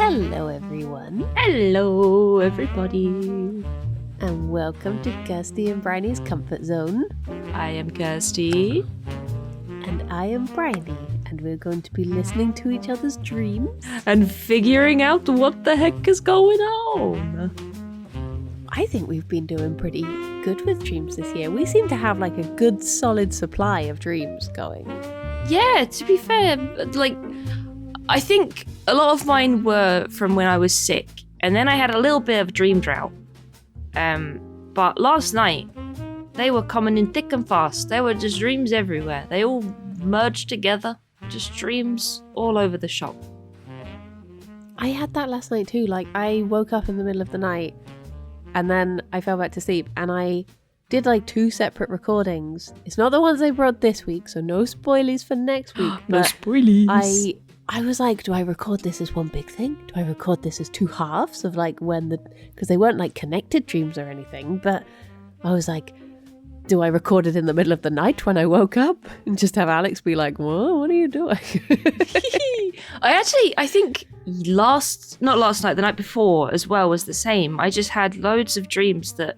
Hello everyone. Hello everybody. And welcome to Kirsty and Bryony's Comfort Zone. I am Kirsty. And I am Bryony. And we're going to be listening to each other's dreams. And figuring out what the heck is going on. I think we've been doing pretty good with dreams this year. We seem to have like a good solid supply of dreams going. Yeah, to be fair, I think a lot of mine were from when I was sick. And then I had a little bit of dream drought. But last night, they were coming in thick and fast. There were just dreams everywhere. They all merged together. Just dreams all over the shop. I had that last night too. Like, I woke up in the middle of the night and then I fell back to sleep and I did like 2 separate recordings. It's not the ones I brought this week, so no spoilies for next week. No spoilies. I was like, do I record this as one big thing? Do I record this as 2 halves of like because they weren't like connected dreams or anything, but I was like, do I record it in the middle of the night when I woke up and just have Alex be like, what are you doing? I think not last night, the night before as well was the same. I just had loads of dreams that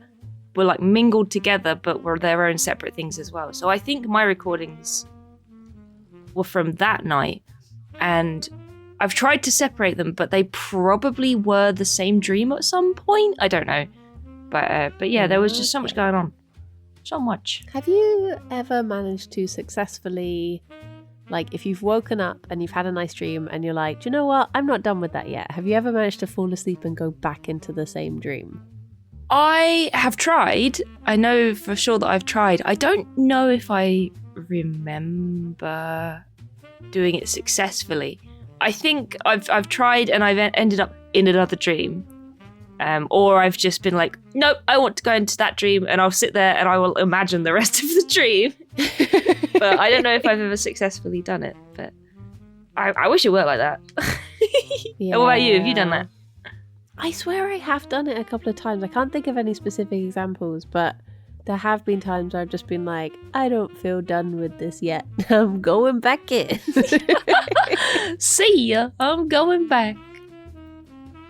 were like mingled together, but were their own separate things as well. So I think my recordings were from that night. And I've tried to separate them, but they probably were the same dream at some point. I don't know. But yeah, there was just so much going on. So much. Have you ever managed to successfully, like if you've woken up and you've had a nice dream and you're like, do you know what? I'm not done with that yet. Have you ever managed to fall asleep and go back into the same dream? I have tried. I know for sure that I've tried. I don't know if I remember doing it successfully. I think I've tried and I've ended up in another dream. Or I've just been like, nope, I want to go into that dream, and I'll sit there and I will imagine the rest of the dream. But I don't know if I've ever successfully done it, but I wish it worked like that. Yeah. What about you? Have you done that? I swear I have done it a couple of times. I can't think of any specific examples, but there have been times where I've just been like, I don't feel done with this yet. I'm going back in. See ya. I'm going back.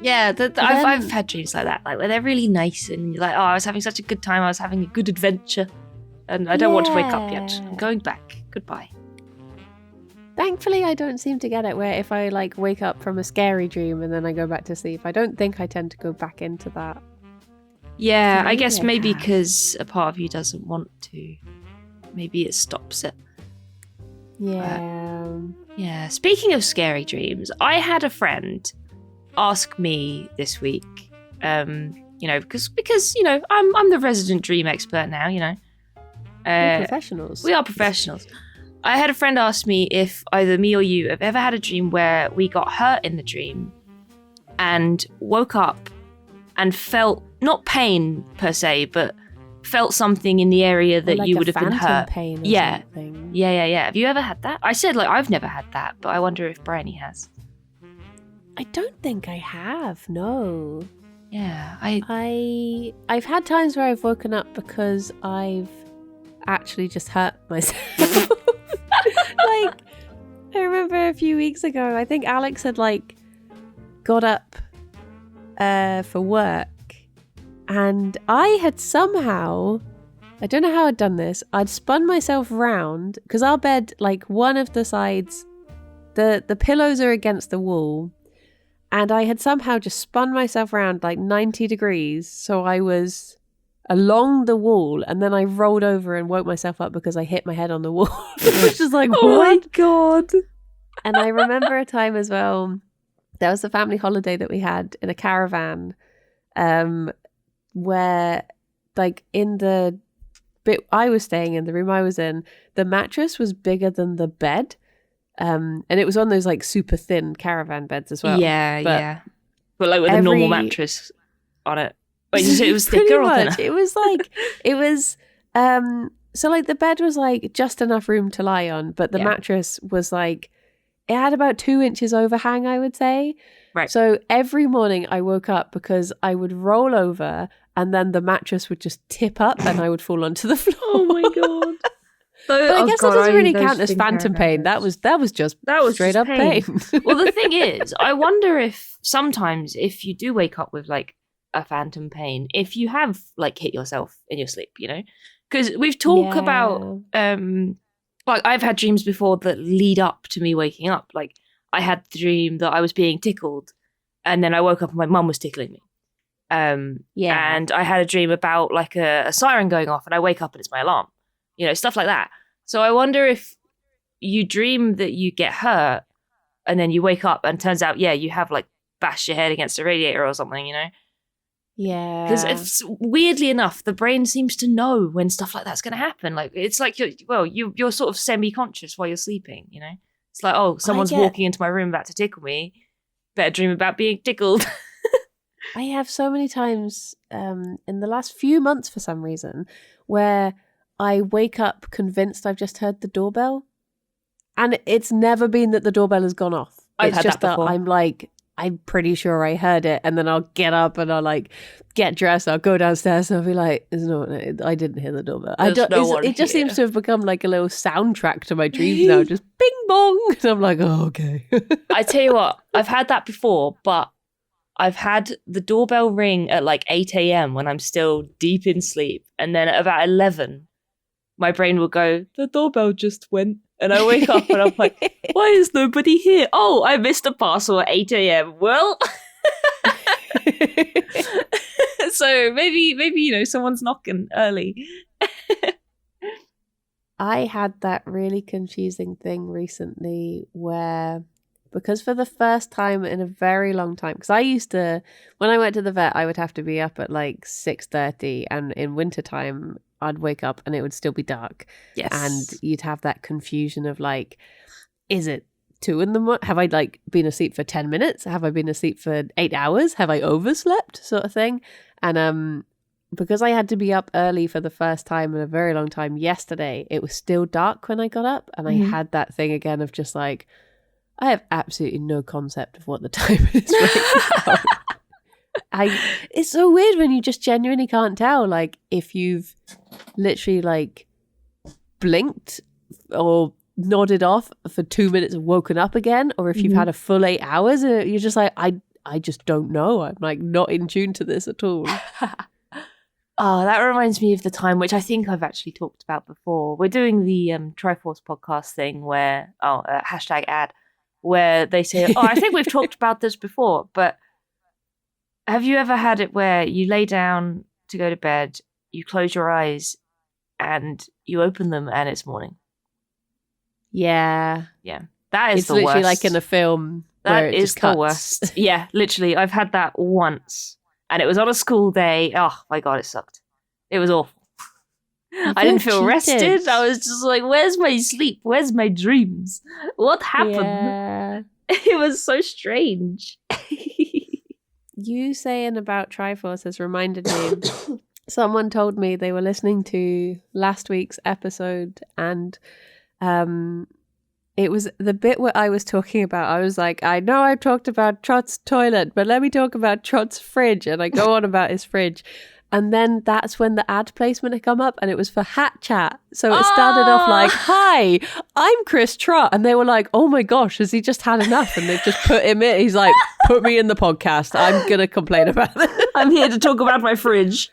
Yeah, I've had dreams like that, like where they're really nice and you're like, oh, I was having such a good time. I was having a good adventure and I don't want to wake up yet. I'm going back. Goodbye. Thankfully, I don't seem to get it where if I like wake up from a scary dream and then I go back to sleep, I don't think I tend to go back into that. Yeah, I guess maybe because a part of you doesn't want to. Maybe it stops it. Yeah. Yeah. Speaking of scary dreams, I had a friend ask me this week, because I'm the resident dream expert now, We're professionals. We are professionals. I had a friend ask me if either me or you have ever had a dream where we got hurt in the dream and woke up and felt not pain per se, but felt something in the area that you would have been hurt. Pain or yeah. something. Yeah. Have you ever had that? I said I've never had that, but I wonder if Bryony has. I don't think I have, no. Yeah, I've had times where I've woken up because I've actually just hurt myself. I remember a few weeks ago, I think Alex had got up for work and I had somehow, I don't know how I'd done this, I'd spun myself round because our bed, one of the sides, the pillows are against the wall. And I had somehow just spun myself around 90 degrees. So I was along the wall and then I rolled over and woke myself up because I hit my head on the wall. Which is like, oh what? My God. And I remember a time as well, there was a family holiday that we had in a caravan where in the bit I was staying in, the room I was in, the mattress was bigger than the bed. And it was on those super thin caravan beds as well. Yeah. But with a normal mattress on it. Wait, it was thicker or thinner? It was so the bed was just enough room to lie on, but the mattress was it had about 2 inches overhang, I would say. Right. So every morning I woke up because I would roll over and then the mattress would just tip up and I would fall onto the floor. Oh my God. But I guess that doesn't really count as phantom pain. That was just straight up pain. Well, the thing is, I wonder if sometimes if you do wake up with like a phantom pain, if you have like hit yourself in your sleep, you know, because we've talked about like I've had dreams before that lead up to me waking up. Like I had the dream that I was being tickled, and then I woke up and my mum was tickling me. And I had a dream about like a siren going off, and I wake up and it's my alarm. You know, stuff like that. So I wonder if you dream that you get hurt and then you wake up and turns out, you have like bashed your head against a radiator or something, you know? Yeah. Because it's weirdly enough, the brain seems to know when stuff like that's going to happen. Like it's like you're sort of semi-conscious while you're sleeping, you know? It's like, oh, someone's walking into my room about to tickle me. Better dream about being tickled. I have so many times in the last few months for some reason where I wake up convinced I've just heard the doorbell. And it's never been that the doorbell has gone off. I've it's had just that before. I'm like, I'm pretty sure I heard it. And then I'll get up and I'll like get dressed. I'll go downstairs and I'll be like, I didn't hear the doorbell. It just seems to have become like a little soundtrack to my dreams now. Just bing bong. And I'm like, oh, okay. I tell you what, I've had that before, but I've had the doorbell ring at like 8 a.m. when I'm still deep in sleep. And then at about 11, my brain will go, the doorbell just went. And I wake up and I'm like, why is nobody here? Oh, I missed a parcel at 8 a.m. Well, so maybe, you know, someone's knocking early. I had that really confusing thing recently where, because for the first time in a very long time, because I used to, when I went to the vet, I would have to be up at like 6:30, and in wintertime, I'd wake up and it would still be dark. Yes. And you'd have that confusion of like, is it 2 a.m? Have I like been asleep for 10 minutes? Have I been asleep for 8 hours? Have I overslept? Sort of thing. And because I had to be up early for the first time in a very long time yesterday, it was still dark when I got up. And I had that thing again of just like, I have absolutely no concept of what the time is right now. It's so weird when you just genuinely can't tell, like if you've literally like blinked or nodded off for 2 minutes and woken up again, or if you've had a full 8 hours and you're just like, I just don't know. I'm like not in tune to this at all. Oh, that reminds me of the time, which I think I've actually talked about before. We're doing the Triforce podcast thing where, hashtag ad, where they say, I think we've talked about this before, but have you ever had it where you lay down to go to bed, you close your eyes, and you open them and it's morning? Yeah. Yeah. That is it's the worst. It's literally like in a film where it just cuts. The worst. Yeah, literally. I've had that once. And it was on a school day. Oh, my God, it sucked. It was awful. I didn't feel rested. I was just like, where's my sleep? Where's my dreams? What happened? Yeah. It was so strange. You saying about Triforce has reminded me. Someone told me they were listening to last week's episode, and it was the bit where I was talking about, I was like, I know I've talked about Trot's toilet, but let me talk about Trot's fridge. And I go on about his fridge. And then that's when the ad placement had come up, and it was for Hat Chat. So it started off like, hi, I'm Chris Trott. And they were like, oh my gosh, has he just had enough? And they've just put him in. He's like, put me in the podcast. I'm going to complain about it. I'm here to talk about my fridge.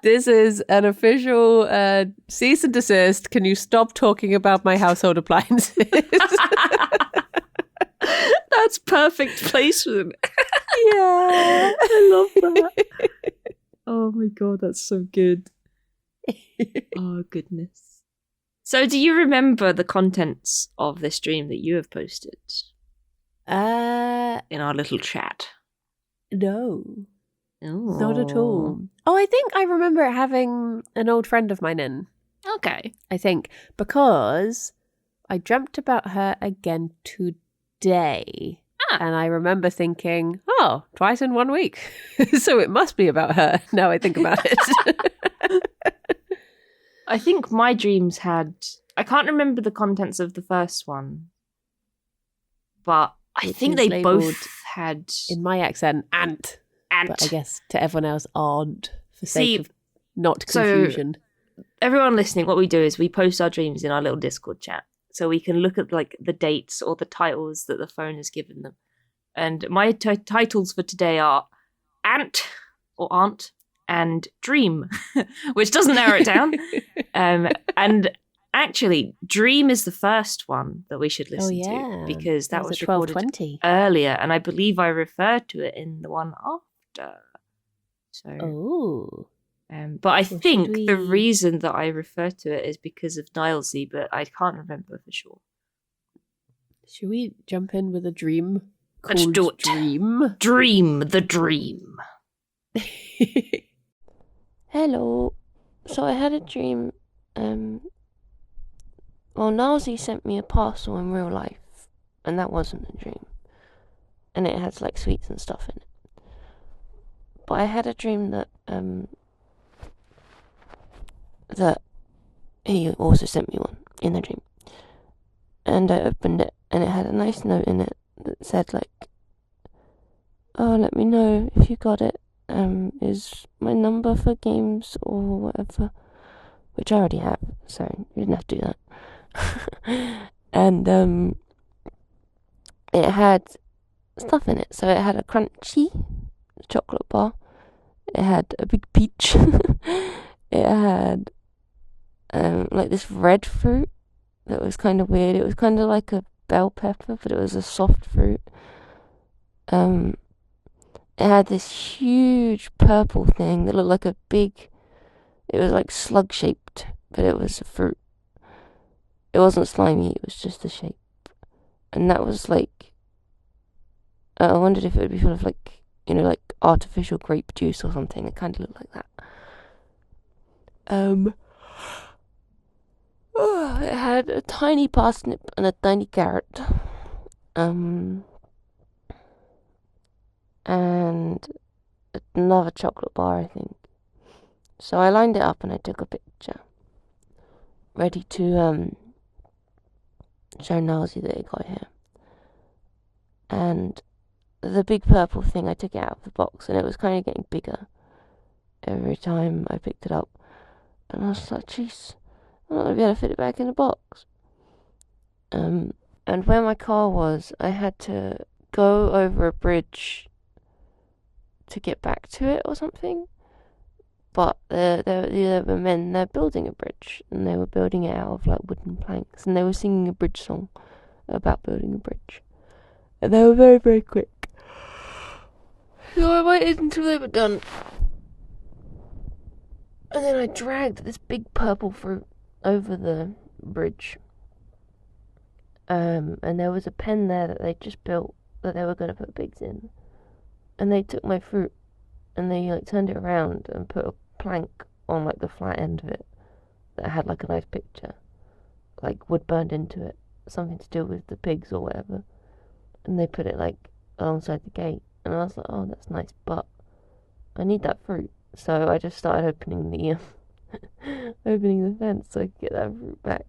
This is an official cease and desist. Can you stop talking about my household appliances? That's perfect placement. Yeah. I love that. Oh my God, that's so good. Oh, goodness. So do you remember the contents of this dream that you have posted? In our little chat? No. Ooh. Not at all. Oh, I think I remember having an old friend of mine in. Okay. I think because I dreamt about her again today. And I remember thinking, oh, twice in 1 week. So it must be about her now I think about it. I think my dreams had... I can't remember the contents of the first one. But I think they both had... In my accent, ant. But I guess to everyone else, odd. For sake of not confusion. everyone listening, what we do is we post our dreams in our little Discord chat, so we can look at like the dates or the titles that the phone has given them. And my titles for today are Ant or Aunt and Dream, which doesn't narrow it down. And actually, Dream is the first one that we should listen to, because that was recorded earlier, and I believe I referred to it in the one after. So, but I think the reason that I refer to it is because of Nilesy, but I can't remember for sure. Should we jump in with a dream? Let's do it. Dream. Dream the dream. Hello. So I had a dream. Well, Nilesy sent me a parcel in real life, and that wasn't a dream. And it has like sweets and stuff in it. But I had a dream that that he also sent me one in the dream. And I opened it, and it had a nice note in it that said like, "Oh, let me know if you got it. Is my number for games or whatever," which I already have, so you didn't have to do that. And it had stuff in it. So it had a crunchy chocolate bar. It had a big peach. It had like this red fruit that was kind of weird. It was kind of like a bell pepper, but it was a soft fruit. It had this huge purple thing that looked like a big... It was like slug shaped, but it was a fruit. It wasn't slimy, it was just the shape. And that was like... I wondered if it would be full of like, like artificial grape juice or something. It kind of looked like that. It had a tiny parsnip and a tiny carrot. And another chocolate bar, I think. So I lined it up and I took a picture, ready to show Nilesy that it got here. And the big purple thing, I took it out of the box, and it was kind of getting bigger every time I picked it up. And I was like, jeez, I'm not going to be able to fit it back in the box. And where my car was, I had to go over a bridge to get back to it or something. But there were men, they're building a bridge, and they were building it out of like wooden planks, and they were singing a bridge song about building a bridge. And they were very, very quick. So I waited until they were done. And then I dragged this big purple fruit over the bridge. And there was a pen there that they just built that they were going to put pigs in. And they took my fruit and they like turned it around and put a plank on like the flat end of it that had like a nice picture, like wood burned into it, something to do with the pigs or whatever. And they put it like alongside the gate. And I was like, oh, that's nice, but I need that fruit. So I just started opening the fence so I could get that fruit back.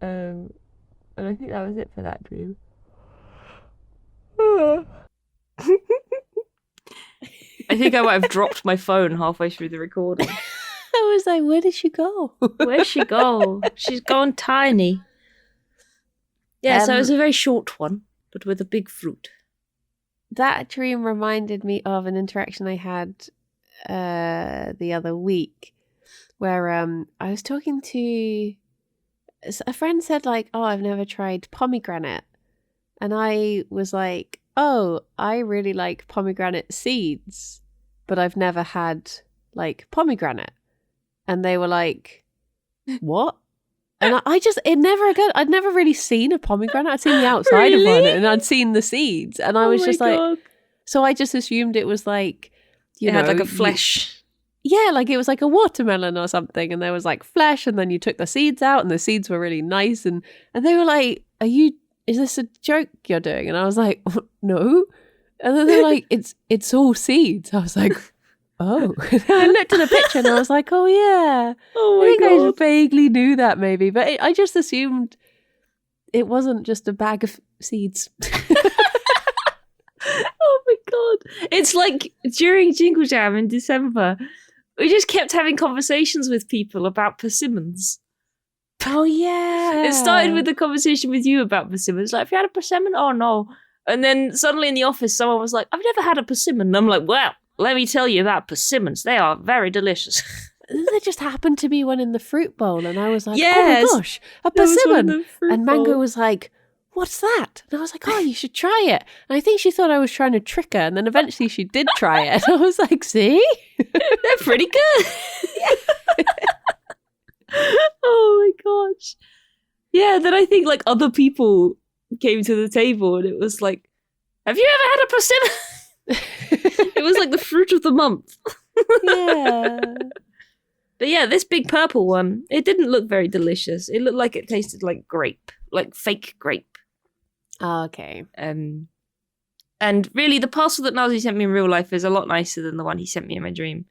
And I think that was it for that dream. I think I might have dropped my phone halfway through the recording. I was like, where did she go? Where'd she go? She's gone tiny. Yeah, so it was a very short one, but with a big fruit. That dream reminded me of an interaction I had the other week where I was talking to a friend. Said like, oh, I've never tried pomegranate, and I was like, oh, I really like pomegranate seeds, but I've never had like pomegranate. And they were like, what? And I'd never really seen a pomegranate. I'd seen the outside of one and I'd seen the seeds. And I was just like, so I just assumed it was like, it had like a flesh. Yeah, like it was like a watermelon or something. And there was like flesh, and then you took the seeds out and the seeds were really nice. And they were like, is this a joke you're doing? And I was like, no. And then they're like, it's all seeds. I was like, oh. I looked at the picture and I was like, oh yeah. Oh I think God. I vaguely knew that maybe, but I just assumed it wasn't just a bag of seeds. Oh my God. It's like during Jingle Jam in December, we just kept having conversations with people about persimmons. Oh yeah. It started with the conversation with you about persimmons. Like, have you had a persimmon? Oh no. And then suddenly in the office, someone was like, I've never had a persimmon. And I'm like, well, let me tell you about persimmons. They are very delicious. There just happened to be one in the fruit bowl, and I was like, Yes, oh my gosh, a persimmon. And Mango was like, what's that? And I was like, oh, you should try it. And I think she thought I was trying to trick her, and then eventually she did try it. And I was like, see? They're pretty good. Oh my gosh. Yeah, then I think like other people came to the table and it was like, have you ever had a persimmon? It was like the fruit of the month. Yeah. But yeah, this big purple one, it didn't look very delicious. It looked like it tasted like grape, like fake grape. Oh, okay. And really, the parcel that Nazi sent me in real life is a lot nicer than the one he sent me in my dream.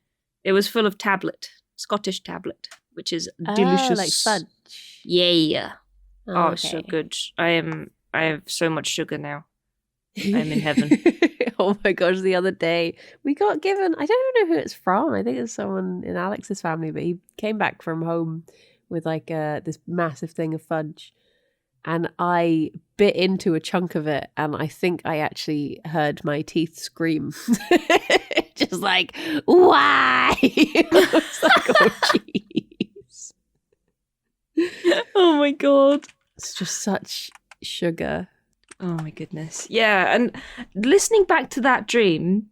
It was full of tablet, Scottish tablet, which is delicious. Like fudge. Yeah. Oh, okay. so good. I have so much sugar now. I'm in heaven. Oh my gosh, the other day we got given, I don't even know who it's from. I think it's someone in Alex's family, but he came back from home with like this massive thing of fudge. And I bit into a chunk of it, and I think I actually heard my teeth scream. Just like, why? It's like, oh, jeez. Oh my god. It's just such sugar. Oh my goodness. Yeah, and listening back to that dream,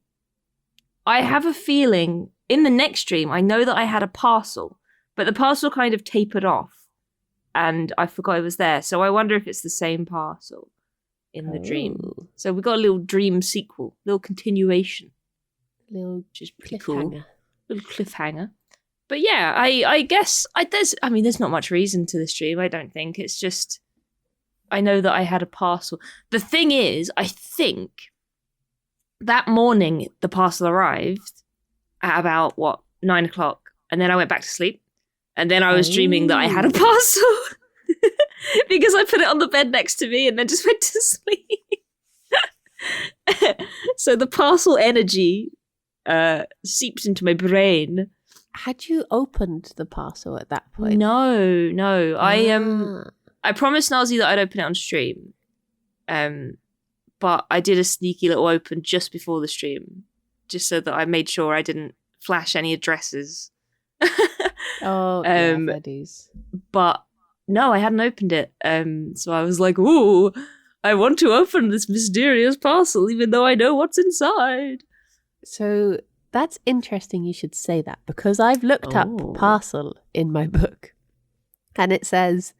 I have a feeling in the next dream, I know that I had a parcel, but the parcel kind of tapered off and I forgot it was there. So I wonder if it's the same parcel in the dream. So we got a little dream sequel, little continuation. Which is pretty cool. Little cliffhanger. But yeah, I guess there's not much reason to this dream, I don't think. It's just I know that I had a parcel. The thing is, I think that morning the parcel arrived at about 9 o'clock, and then I went back to sleep, and then I was dreaming that I had a parcel because I put it on the bed next to me and then just went to sleep. So the parcel energy seeped into my brain. Had you opened the parcel at that point? No. I promised Nazi that I'd open it on stream. But I did a sneaky little open just before the stream, just so that I made sure I didn't flash any addresses. Buddies. But no, I hadn't opened it. So I was like, ooh, I want to open this mysterious parcel, even though I know what's inside. So that's interesting you should say that, because I've looked up parcel in my book, and it says,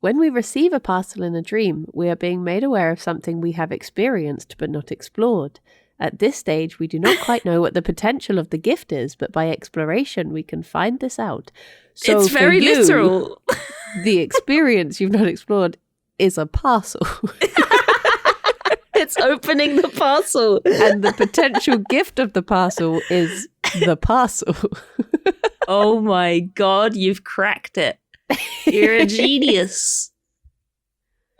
when we receive a parcel in a dream, we are being made aware of something we have experienced but not explored. At this stage, we do not quite know what the potential of the gift is, but by exploration, we can find this out. So it's very literal. The experience you've not explored is a parcel. It's opening the parcel. And the potential gift of the parcel is the parcel. Oh my God, you've cracked it. You're a genius.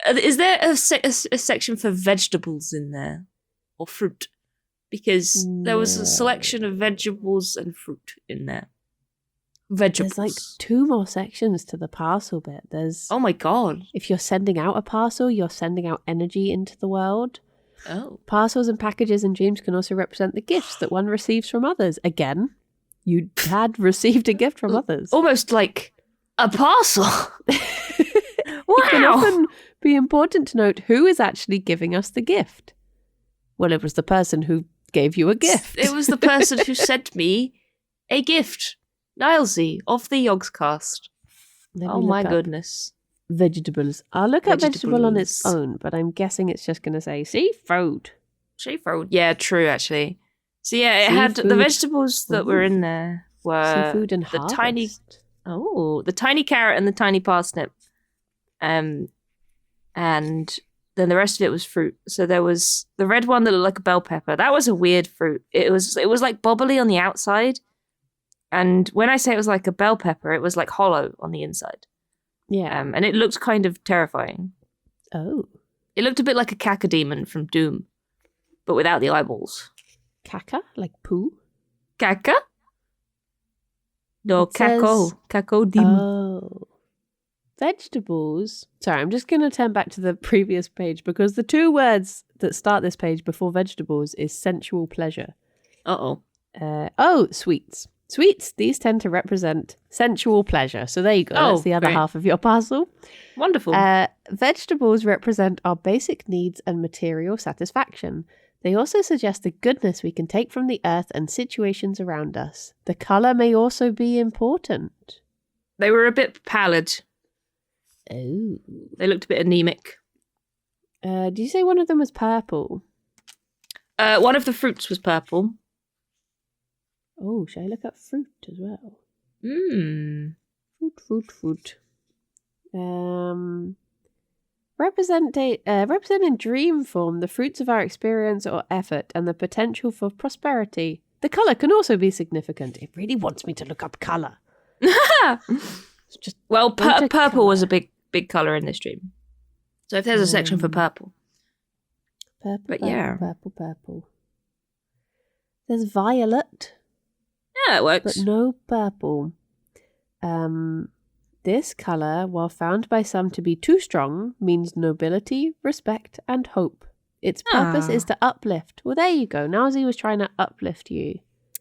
Is there a section for vegetables in there? Or fruit? Because there was a selection of vegetables and fruit in there. Vegetables. There's like 2 more sections to the parcel bit. There's, oh my God. if you're sending out a parcel, you're sending out energy into the world. Oh. Parcels and packages and dreams can also represent the gifts that one receives from others. Again, you had received a gift from others. Almost like a parcel. Wow. It can often be important to note who is actually giving us the gift. Well, it was the person who gave you a gift. It was the person who sent me a gift. Nilesy of the Yogscast. Oh my goodness. Vegetables. I'll look up vegetable on its own, but I'm guessing it's just going to say seafood. Seafood. Yeah, true, actually. So yeah, it had the vegetables that were in there were seafood and the tiny carrot and the tiny parsnip. And then the rest of it was fruit. So there was the red one that looked like a bell pepper. That was a weird fruit. It was like bobbly on the outside. And when I say it was like a bell pepper, it was like hollow on the inside. Yeah. And it looked kind of terrifying. Oh. It looked a bit like a cacodemon from Doom, but without the eyeballs. Caca? Like poo? Caca? No, It says- Kako dim. Oh. Vegetables. Sorry, I'm just going to turn back to the previous page because the two words that start this page before vegetables is sensual pleasure. Uh-oh. Sweets. Sweets, these tend to represent sensual pleasure. So there you go. That's the other great. half of your parcel. Wonderful. Vegetables represent our basic needs and material satisfaction. They also suggest the goodness we can take from the earth and situations around us. The colour may also be important. They were a bit pallid. Oh. They looked a bit anemic. Did you say one of them was purple? One of the fruits was purple. Oh, should I look up fruit as well? Fruit. Representing dream form, the fruits of our experience or effort, and the potential for prosperity. The colour can also be significant. It really wants me to look up colour. It's just purple was a big colour in this dream. So if there's a section for purple. Purple. There's violet. Yeah, it works. But no purple. This colour, while found by some to be too strong, means nobility, respect, and hope. Its purpose is to uplift. Well, there you go. Nowsy was trying to uplift you.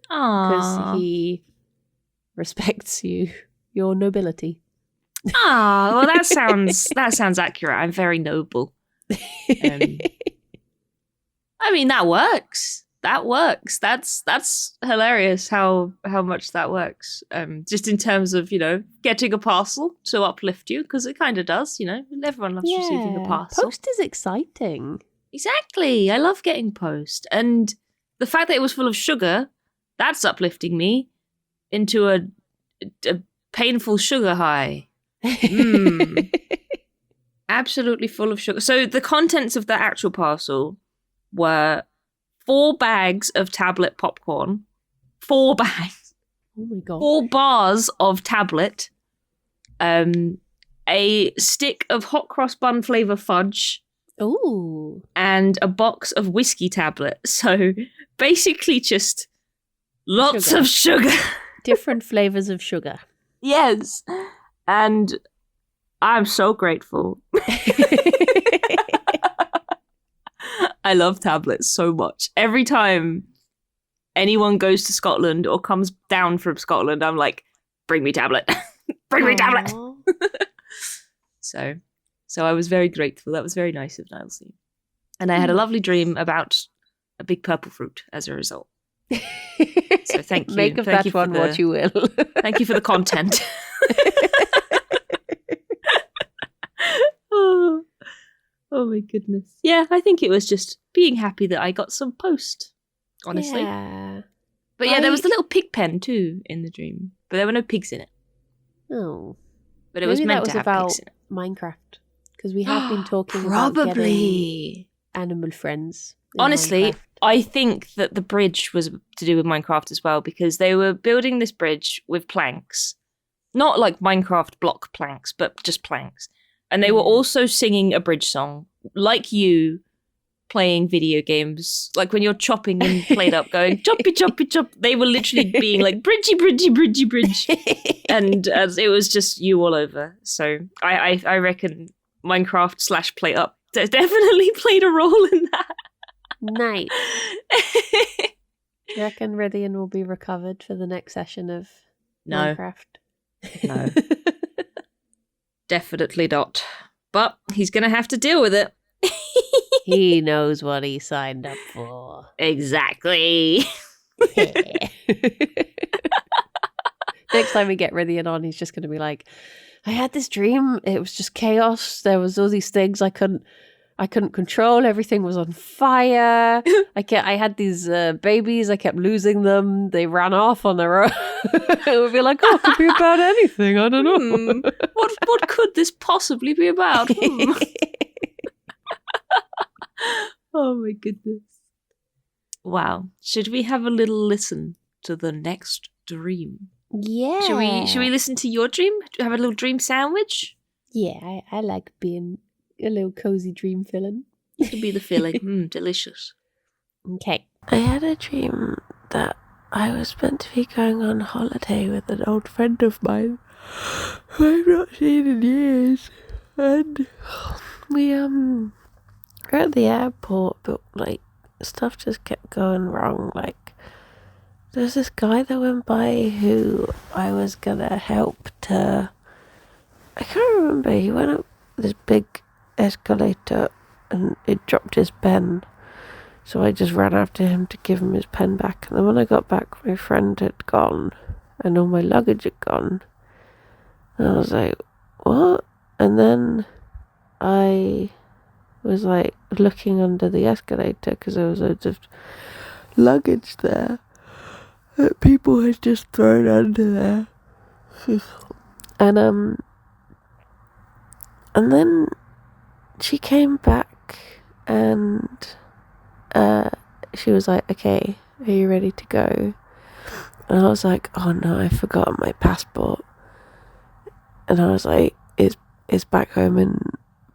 Because he respects you, your nobility. Well, that sounds accurate. I'm very noble. I mean, that works. That works. That's hilarious how much that works. Just in terms of, getting a parcel to uplift you, because it kind of does, Everyone loves receiving a parcel. Post is exciting. Exactly. I love getting post. And the fact that it was full of sugar, that's uplifting me into a painful sugar high. Absolutely full of sugar. So the contents of the actual parcel were 4 bags of tablet popcorn, 4 bags. Oh my god. 4 bars of tablet, a stick of hot cross bun flavour fudge. Ooh. And a box of whiskey tablet. So basically just lots of sugar. Different flavours of sugar. Yes. And I'm so grateful. I love tablets so much. Every time anyone goes to Scotland or comes down from Scotland, I'm like, bring me tablet. Bring me tablet. So I was very grateful. That was very nice of Nilesy. And I had a lovely dream about a big purple fruit as a result. So thank you. Make of thank that you one what you will. Thank you for the content. Oh my goodness. Yeah, I think it was just being happy that I got some post, honestly. Yeah. But yeah, there was the little pig pen too in the dream, but there were no pigs in it. Oh. But it was Maybe meant that was to have about pigs in it. Minecraft. Because we have been talking about getting Probably. animal friends. in Honestly, Minecraft. I think that the bridge was to do with Minecraft as well, because they were building this bridge with planks. Not like Minecraft block planks, but just planks. And they were also singing a bridge song, like you playing video games, like when you're chopping and played up going, choppy, choppy, chop. They were literally being like, bridgey, bridgey, bridgey, bridge. And it was just you all over. So I reckon Minecraft / play up definitely played a role in that. Nice. You reckon Rithian will be recovered for the next session of Minecraft? No. Definitely not. But he's going to have to deal with it. He knows what he signed up for. Exactly. Next time we get Rithian on, he's just going to be like, I had this dream. It was just chaos. There was all these things I couldn't control. Everything was on fire. I had these babies. I kept losing them. They ran off on their own. It would be like, it could be about anything. I don't know. What could this possibly be about? Oh my goodness. Wow. Should we have a little listen to the next dream? Yeah. Should we listen to your dream? Have a little dream sandwich? Yeah, I like being a little cozy dream filling. To be the filling. Delicious. Okay. I had a dream that I was meant to be going on holiday with an old friend of mine who I've not seen in years, and we were at the airport, but like stuff just kept going wrong. Like there's this guy that went by who I was gonna help to. I can't remember. He went up this big escalator and it dropped his pen. So I just ran after him to give him his pen back. And then when I got back, my friend had gone and all my luggage had gone. And I was like, what? And then I was like looking under the escalator because there was loads of luggage there that people had just thrown under there. And then she came back and she was like, okay, are you ready to go? And I was like, oh no, I forgot my passport. And I was like, it's back home in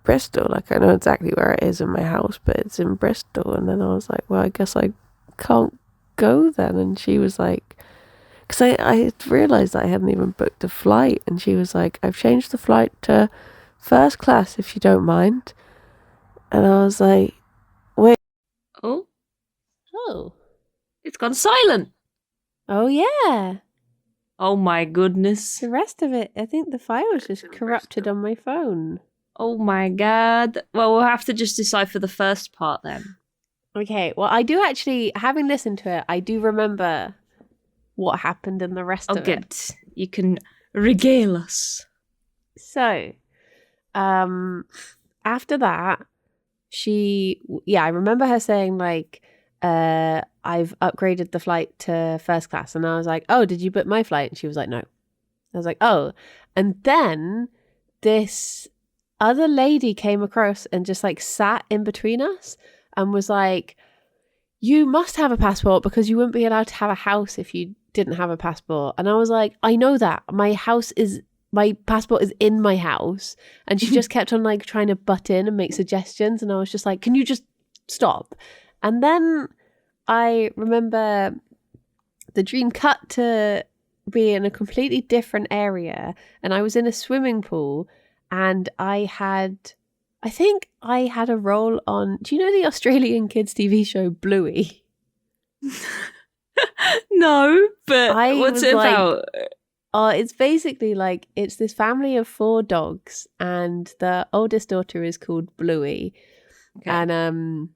Bristol. Like, I know exactly where it is in my house, but it's in Bristol. And then I was like, well, I guess I can't go then. And she was like, because I had realised that I hadn't even booked a flight. And she was like, I've changed the flight to first class if you don't mind. And I was like, wait. Oh, it's gone silent. Oh yeah. Oh my goodness. The rest of it, I think the file was just corrupted on my phone. Oh my god. Well, we'll have to just decipher the first part then. Okay, well, I do actually, having listened to it, I do remember what happened in the rest of it. Good. You can regale us. So, after that, I remember her saying like, I've upgraded the flight to first class. And I was like, oh, did you book my flight? And she was like, no. I was like, oh. And then this other lady came across and just like sat in between us and was like, you must have a passport because you wouldn't be allowed to have a house if you didn't have a passport. And I was like, I know that. My passport is in my house. And she just kept on like trying to butt in and make suggestions. And I was just like, can you just stop? And then I remember the dream cut to be in a completely different area. And I was in a swimming pool and I think I had a role on, do you know the Australian kids TV show Bluey? No, but what's it about? It's basically like, it's this family of 4 dogs and the oldest daughter is called Bluey. Okay. And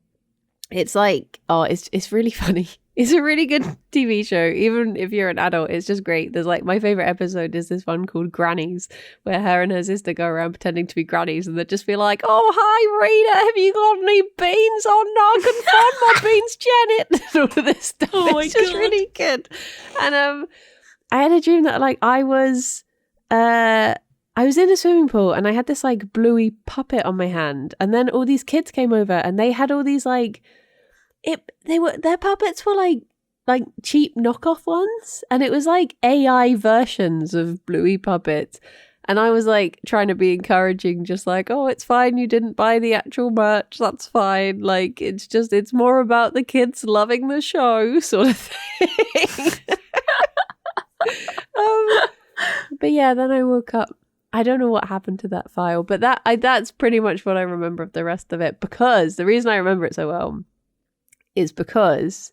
it's like, it's really funny. It's a really good TV show. Even if you're an adult, it's just great. There's like, my favorite episode is this one called Grannies, where her and her sister go around pretending to be grannies and they just be like, oh, hi, Rita, have you got any beans? Oh, no, I couldn't find my beans, Janet. And all of this stuff. Oh, my it's just God. really good. And I had a dream that like I was in a swimming pool and I had this like Bluey puppet on my hand. And then all these kids came over and they had all these like, their puppets were like cheap knockoff ones, and it was like AI versions of Bluey puppets. And I was like trying to be encouraging, just like, oh, it's fine, you didn't buy the actual merch, that's fine. Like, it's more about the kids loving the show, sort of thing. But yeah, then I woke up. I don't know what happened to that file, but that's pretty much what I remember of the rest of it. Because the reason I remember it so well is because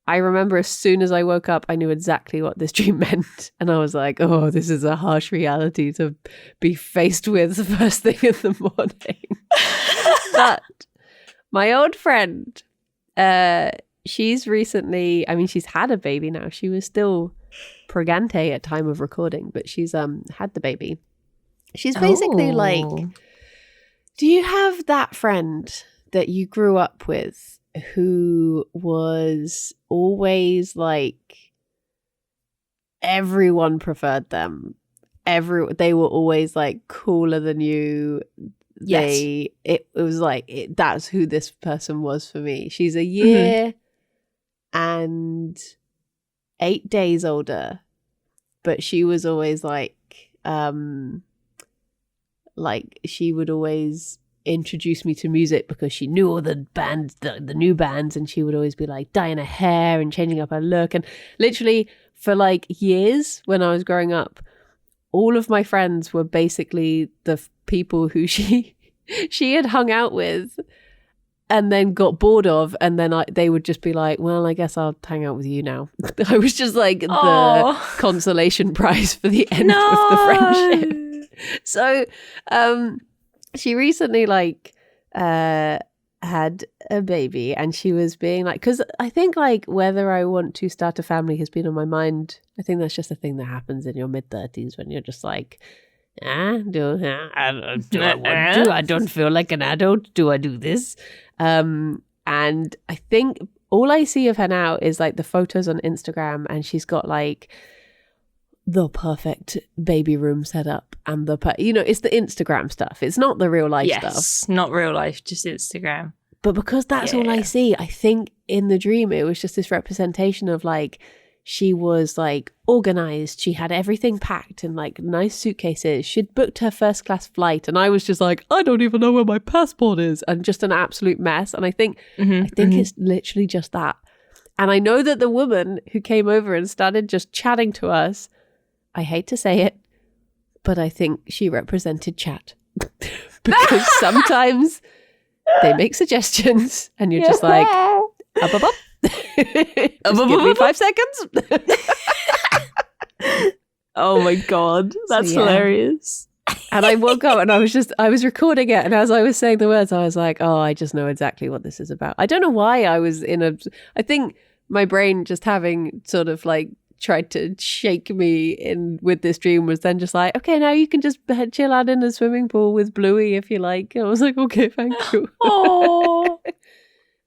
I remember as soon as I woke up, I knew exactly what this dream meant. And I was like, oh, this is a harsh reality to be faced with the first thing in the morning. But my old friend, she's recently, she's had a baby now. She was still pregante at time of recording, but she's had the baby. She's basically like, do you have that friend that you grew up with who was always like, everyone preferred them, they were always like cooler than you? Yes. It was like, that's who this person was for me. She's a year and 8 days older, but she was always like she would always introduce me to music because she knew all the bands, the new bands, and she would always be like dyeing her hair and changing up her look. And literally for like years when I was growing up, all of my friends were basically the people who she had hung out with and then got bored of, and then they would just be like, well, I guess I'll hang out with you now. I was just like the consolation prize for the end of the friendship. So she recently like had a baby, and she was being like, because I think like whether I want to start a family has been on my mind. I think that's just a thing that happens in your mid-30s when you're just like, I don't feel like an adult. Do I do this? And I think all I see of her now is like the photos on Instagram, and she's got like the perfect baby room set up, and it's the Instagram stuff. It's not the real life stuff. Yes, not real life, just Instagram. But because that's all I see, I think in the dream it was just this representation of like, she was like organized. She had everything packed in like nice suitcases. She'd booked her first class flight, and I was just like, I don't even know where my passport is, and just an absolute mess. And I think it's literally just that. And I know that the woman who came over and started just chatting to us, I hate to say it, but I think she represented chat. Because sometimes they make suggestions and you're just like, up. Just give me 5 seconds. Oh my God, that's hilarious. And I woke up and I was recording it, and as I was saying the words, I was like, oh, I just know exactly what this is about. I don't know why I think my brain just having sort of like tried to shake me in with this dream was then just like, okay, now you can just chill out in a swimming pool with Bluey if you like. And I was like, okay, thank you. Oh.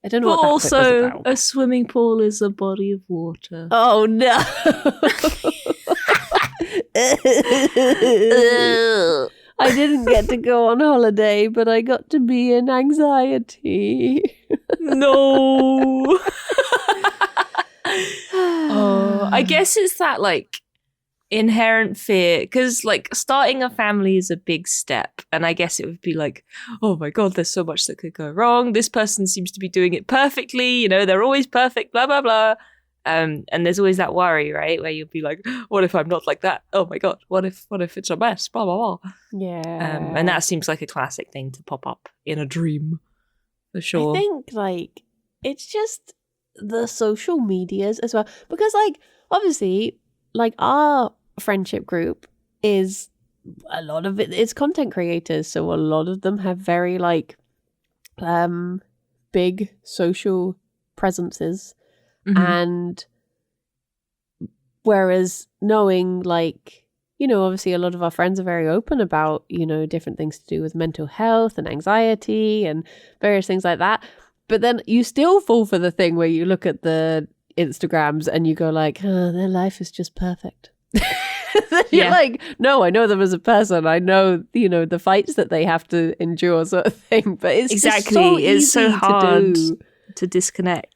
I don't know but what that also, was about. a swimming pool is a body of water. Oh no. I didn't get to go on holiday, but I got to be in anxiety. No. Oh, I guess it's that like inherent fear, because like starting a family is a big step, and I guess it would be like, oh my God, there's so much that could go wrong. This person seems to be doing it perfectly, they're always perfect, blah blah blah. And there's always that worry, right, where you'll be like, what if I'm not like that? Oh my God, what if it's a mess? Blah blah blah. Yeah. And that seems like a classic thing to pop up in a dream, for sure. I think like it's just the social medias as well, because like obviously like our friendship group is a lot of it's content creators, so a lot of them have very like big social presences. And whereas knowing like, obviously a lot of our friends are very open about, different things to do with mental health and anxiety and various things like that. But then you still fall for the thing where you look at the Instagrams and you go like, oh, their life is just perfect. You're like, no, I know them as a person. I know, the fights that they have to endure, sort of thing. But it's exactly, it's so hard to disconnect.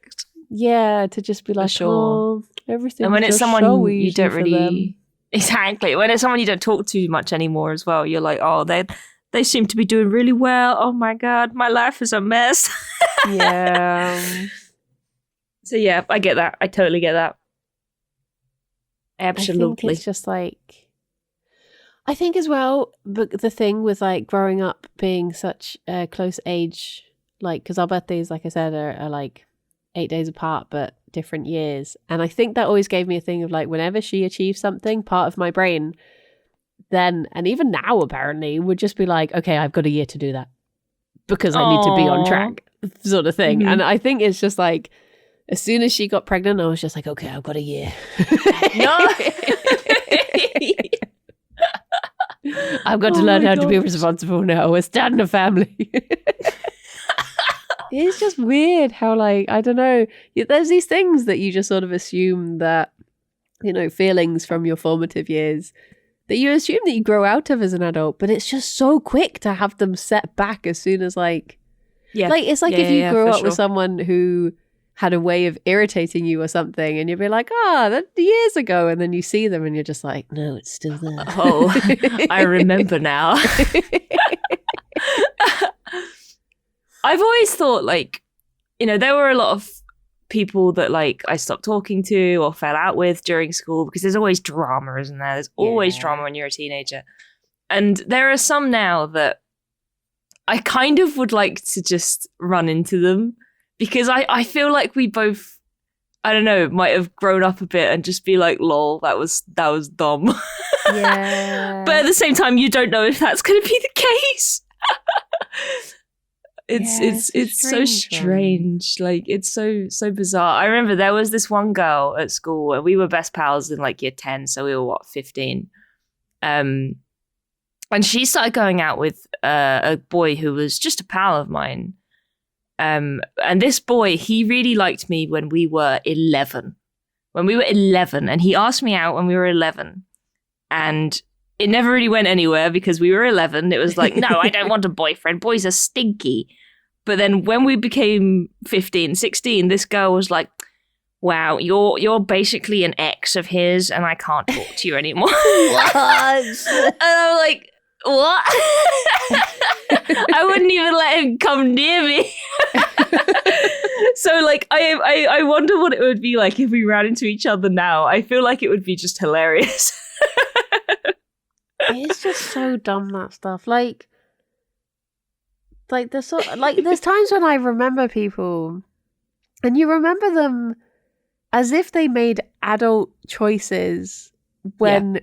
Yeah, to just be like, sure. Oh, everything. And when it's someone you don't really, exactly. When it's someone you don't talk to much anymore as well, you're like, oh, they seem to be doing really well. Oh my God, my life is a mess. Yeah. So yeah, I get that. I totally get that. Absolutely. I think it's just like, I think as well, but the thing with like growing up being such a close age, like, because our birthdays, like I said, are like 8 days apart, but different years. And I think that always gave me a thing of like, whenever she achieved something, part of my brain then, and even now apparently, would just be like, okay, I've got a year to do that because I need to be on track, sort of thing. And I think it's just like, as soon as she got pregnant, I was just like, okay, I've got a year. No. I've got to learn how to be responsible now. We're starting a family. It's just weird how, like, I don't know, there's these things that you just sort of assume that, feelings from your formative years that you assume that you grow out of as an adult, but it's just so quick to have them set back as soon as like it's like if you grew up with someone who had a way of irritating you or something, and you'd be like, that years ago, and then you see them and you're just like, no, it's still there. Oh, I remember now. I've always thought, like, you know, there were a lot of people that, like, I stopped talking to or fell out with during school because there's always drama, isn't there? There's always drama when you're a teenager. And there are some now that I kind of would like to just run into them because I feel like we both, I don't know, might have grown up a bit and just be like, lol, that was dumb. Yeah. But at the same time, you don't know if that's going to be the case. It's so strange. Like, it's so bizarre. I remember there was this one girl at school and we were best pals in like year 10. So we were 15. And she started going out with a boy who was just a pal of mine. And this boy, he really liked me when we were 11. When we were 11. And he asked me out when we were 11. And it never really went anywhere because we were 11. It was like, no, I don't want a boyfriend. Boys are stinky. But then when we became 15, 16, this girl was like, wow, you're basically an ex of his and I can't talk to you anymore. What? And I'm like, what? I wouldn't even let him come near me. So like I wonder what it would be like if we ran into each other now. I feel like it would be just hilarious. It's just so dumb, that stuff. Like there's times when I remember people and you remember them as if they made adult choices when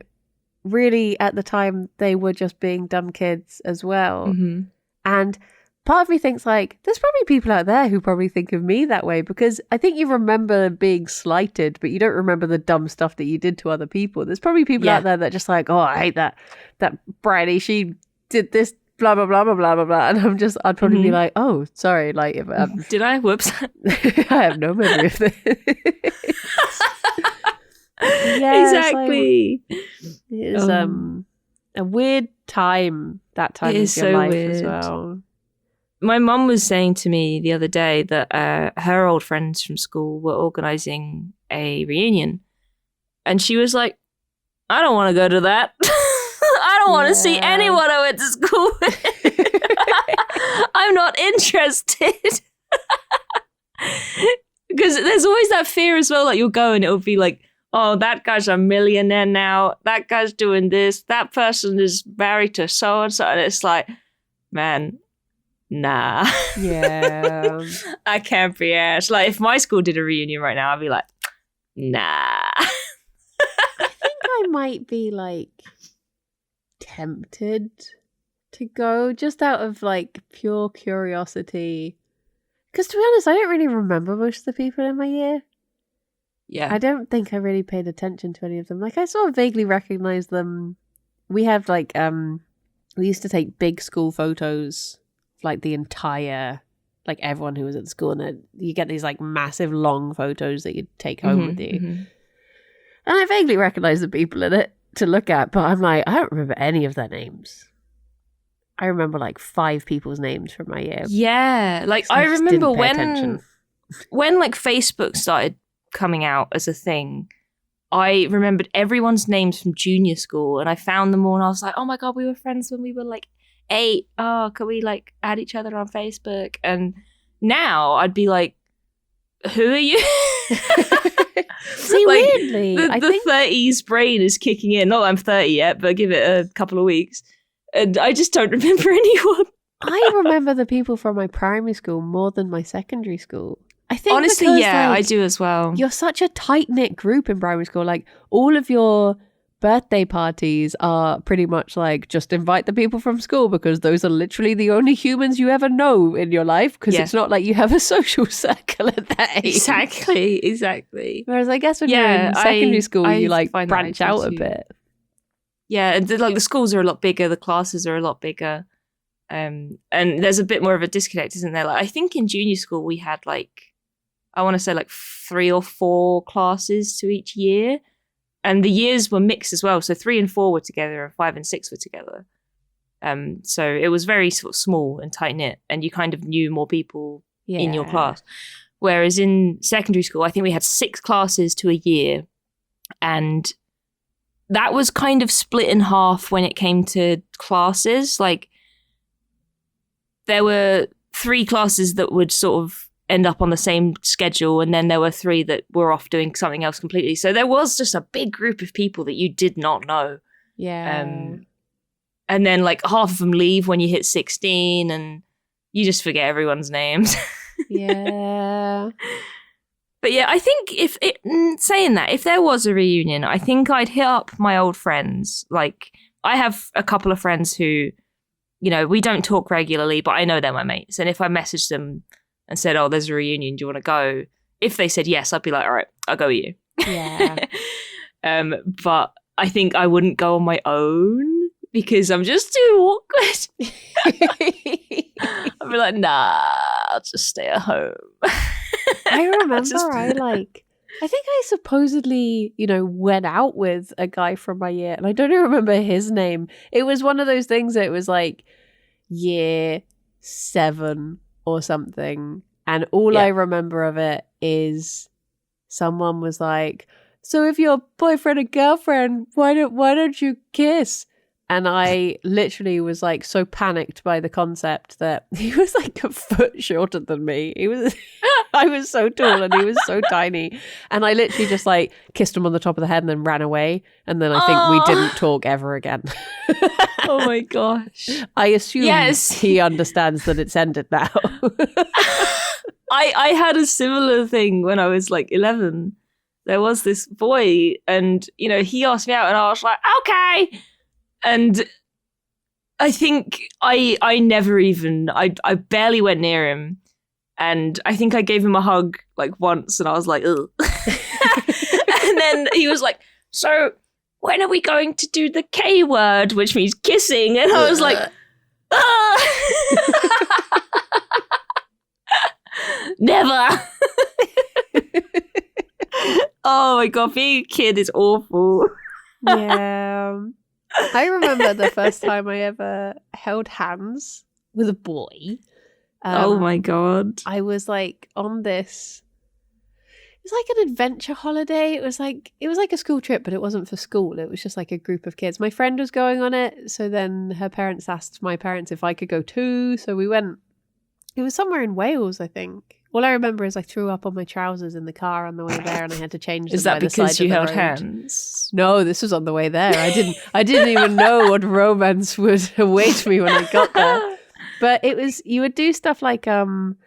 really at the time they were just being dumb kids as well. Mm-hmm. And part of me thinks like, there's probably people out there who probably think of me that way because I think you remember being slighted, but you don't remember the dumb stuff that you did to other people. There's probably people out there that just like, oh, I hate that Bridie, she did this, blah, blah, blah, blah, blah, blah, blah. And I'd probably be like, oh, sorry. Like, if did I? Whoops. I have no memory of this. Yeah, exactly. It's a weird time, that time of your so life weird as well. My mum was saying to me the other day that her old friends from school were organising a reunion. And she was like, I don't want to go to that. I don't want to see anyone I went to school with. I'm not interested. Because there's always that fear as well, like you'll go and it'll be like, oh, that guy's a millionaire now. That guy's doing this. That person is married to so-and-so. And it's like, man, nah. Yeah. I can't be asked. Like, if my school did a reunion right now, I'd be like, nah. I think I might be, like, tempted to go just out of, like, pure curiosity. Because, to be honest, I don't really remember most of the people in my year. Yeah. I don't think I really paid attention to any of them. Like, I sort of vaguely recognized them. We had, like, we used to take big school photos of, like, the entire, like, everyone who was at the school. And then you get these, like, massive, long photos that you take home with you. Mm-hmm. And I vaguely recognized the people in it to look at, but I'm like, I don't remember any of their names. I remember, like, 5 people's names from my year. Yeah. Like, I just remember didn't pay attention. when, like, Facebook started coming out as a thing, I remembered everyone's names from junior school and I found them all and I was like, oh my God, we were friends when we were like 8. Oh, could we like add each other on Facebook? And now I'd be like, who are you? See, like, weirdly, I think the 30s brain is kicking in. Not that I'm 30 yet, but give it a couple of weeks. And I just don't remember anyone. I remember the people from my primary school more than my secondary school. I think honestly, because, yeah, like, I do as well. You're such a tight-knit group in primary school. Like, all of your birthday parties are pretty much like, just invite the people from school because those are literally the only humans you ever know in your life because it's not like you have a social circle at that age. Exactly. Whereas I guess when you're in secondary school, you like branch out a bit. Yeah, and like the schools are a lot bigger, the classes are a lot bigger. And there's a bit more of a disconnect, isn't there? Like, I think in junior school we had like, I want to say like 3 or 4 classes to each year. And the years were mixed as well. So 3 and 4 were together and 5 and 6 were together. So it was very sort of small and tight knit and you kind of knew more people in your class. Whereas in secondary school, I think we had 6 classes to a year. And that was kind of split in half when it came to classes. Like, there were 3 classes that would sort of end up on the same schedule, and then there were 3 that were off doing something else completely. So there was just a big group of people that you did not know. Yeah. And then like half of them leave when you hit 16, and you just forget everyone's names. Yeah. But yeah, I think saying that, if there was a reunion, I think I'd hit up my old friends. Like, I have a couple of friends who, you know, we don't talk regularly, but I know they're my mates. And if I messaged them and said, oh, there's a reunion, do you want to go? If they said yes, I'd be like, all right, I'll go with you. Yeah. But I think I wouldn't go on my own because I'm just too awkward. I'd be like, nah, I'll just stay at home. I remember I think I supposedly, you know, went out with a guy from my year, and I don't even remember his name. It was one of those things that it was like year 7 or something. And all I remember of it is someone was like, so if you're boyfriend and girlfriend, why don't you kiss? And I literally was like so panicked by the concept that he was like a foot shorter than me. I was so tall and he was so tiny. And I literally just like kissed him on the top of the head and then ran away. And then I think we didn't talk ever again. Oh my gosh. I assume he understands that it's ended now. I had a similar thing when I was like 11. There was this boy and, you know, he asked me out and I was like, okay. And I think I never even, I barely went near him. And I think I gave him a hug like once and I was like, ugh. And then he was like, so when are we going to do the K word, which means kissing? And I was like, never. Oh my God, being a kid is awful. Yeah. I remember the first time I ever held hands with a boy. Oh my God. I was like on this, it was like an adventure holiday. It was like a school trip, but it wasn't for school. It was just like a group of kids. My friend was going on it. So then her parents asked my parents if I could go too. So we went. It was somewhere in Wales, I think. All I remember is I threw up on my trousers in the car on the way there and I had to change them. Is that by the because side you of the held road. hands? No, this was on the way there. I didn't even know what romance would await me when I got there. But it was, you would do stuff like bouldering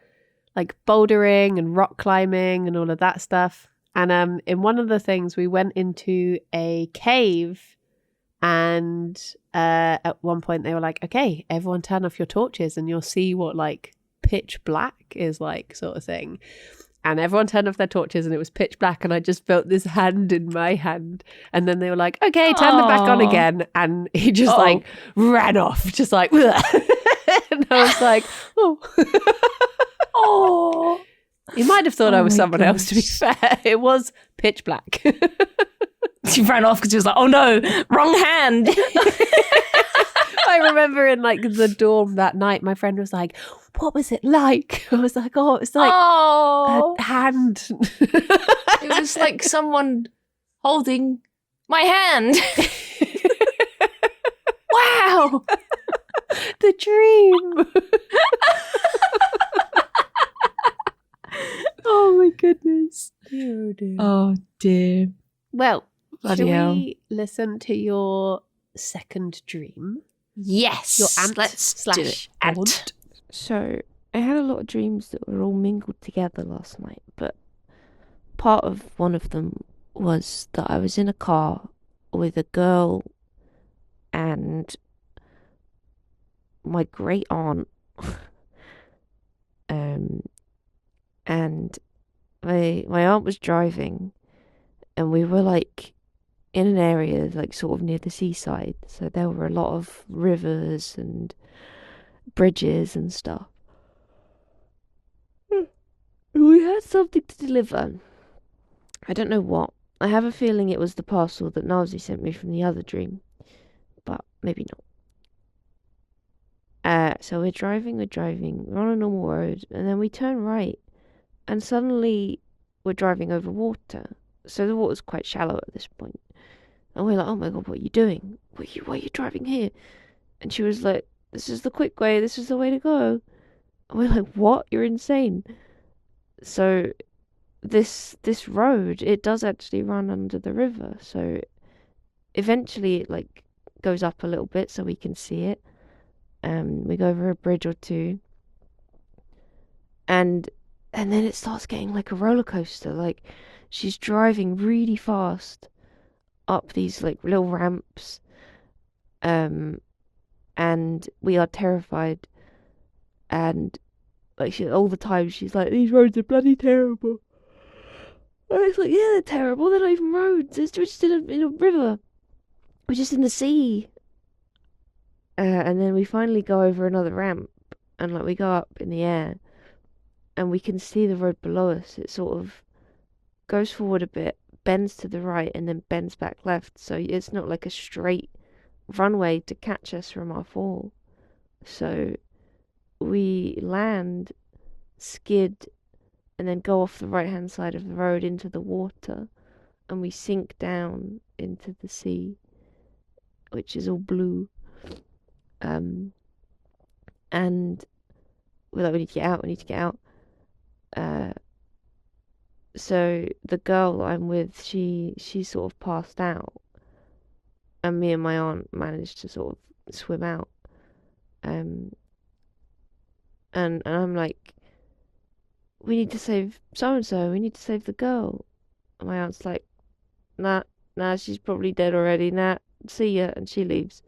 and rock climbing and all of that stuff. And in one of the things we went into a cave and at one point they were like, okay, everyone turn off your torches and you'll see what like pitch black is like, sort of thing. And everyone turned off their torches and it was pitch black and I just felt this hand in my hand. And then they were like, okay, turn them back on again. And he just like ran off, just like, and I was like, oh. He might have thought I was someone else, to be fair. It was pitch black. She ran off because she was like, oh no, wrong hand. I remember in like the dorm that night, my friend was like, what was it like? I was like, oh, it was like a hand. It was like someone holding my hand. Wow. The dream. Oh my goodness. Dear, dear. Oh dear. Well, Bloody shall hell. we listen to your second dream? Yes. Your aunt Let's do it. /aunt. Aunt. So, I had a lot of dreams that were all mingled together last night, but part of one of them was that I was in a car with a girl and my great aunt. And my aunt was driving and we were like in an area like sort of near the seaside, so there were a lot of rivers and bridges and stuff. We had something to deliver. I don't know what. I have a feeling it was the parcel that Nazi sent me from the other dream, but maybe not. So we're driving, we're on a normal road, and then we turn right, and suddenly we're driving over water. So the water's quite shallow at this point. And we're like, oh my God, what are you doing? Why are you driving here? And she was like, this is the quick way, this is the way to go. And we're like, what? You're insane. So this road, it does actually run under the river. So eventually it like goes up a little bit so we can see it. We go over a bridge or two. And then it starts getting like a roller coaster. Like she's driving really fast up these like little ramps. And we are terrified. And like all the time she's like, these roads are bloody terrible. And it's like, yeah, they're we're not even roads. We're just in a river. We're just in the sea. And then we finally go over another ramp, and like we go up in the air, and we can see the road below us. It sort of goes forward a bit, bends to the right, and then bends back left. So it's not like a straight runway to catch us from our fall. So we land, skid, and then go off the right hand side of the road into the water, and we sink down into the sea, which is all blue. And we're like, we need to get out. So the girl I'm with, she sort of passed out, and me and my aunt managed to sort of swim out. And I'm like, we need to save so and so. We need to save the girl. And my aunt's like, nah, she's probably dead already. Nah, see ya, and she leaves.